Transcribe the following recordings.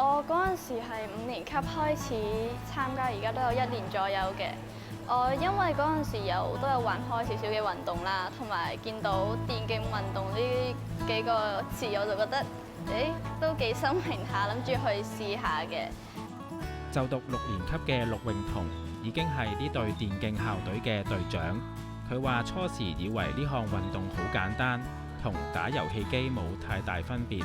我嗰陣時係5年級開始參加，而家都有1年左右嘅。我因為嗰陣時都有玩開少少嘅運動啦，同埋見到電競運動呢幾個詞，我就覺得都幾新穎下，諗住去試下嘅。就讀6年級嘅陸詠彤已經係呢隊電競校隊嘅隊長。佢話初時以為呢項運動好簡單，同打遊戲機冇太大分別，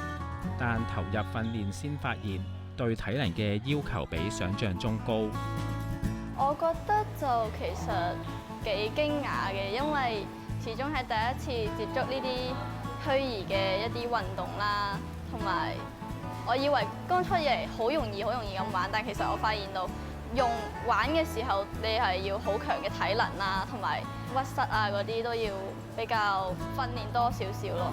但投入訓練先發現對體能嘅要求比想像中高。我覺得就其實幾驚訝嘅，因為始終係第一次接觸呢啲虛擬嘅一啲運動啦，同埋我以為剛出嚟好容易咁玩，但其實我發現到玩嘅時候，你係要好強嘅體能啦，同埋屈膝啊嗰啲都要比較訓練多少少咯。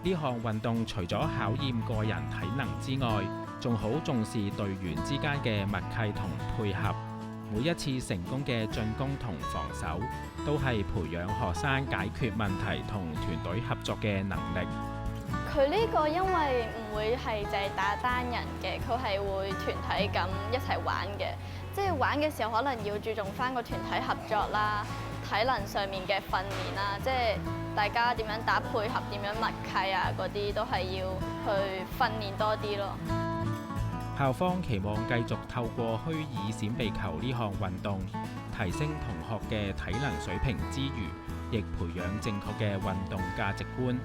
呢項運動除咗考驗個人體能之外，仲好重視隊員之間嘅默契同配合。每一次成功嘅進攻同防守，都係培養學生解決問題同團隊合作嘅能力。佢呢個因為唔會係淨係打單人嘅，佢係會團體咁一齊玩嘅。即係玩嘅時候，可能要注重返個團體合作啦、體能上面嘅訓練啦，即係大家點樣打配合、點樣默契啊嗰啲，都係要去訓練多啲咯。校方期望繼續透過虛擬閃避球呢項運動，提升同學嘅體能水平之餘，亦培養正確嘅運動價值觀。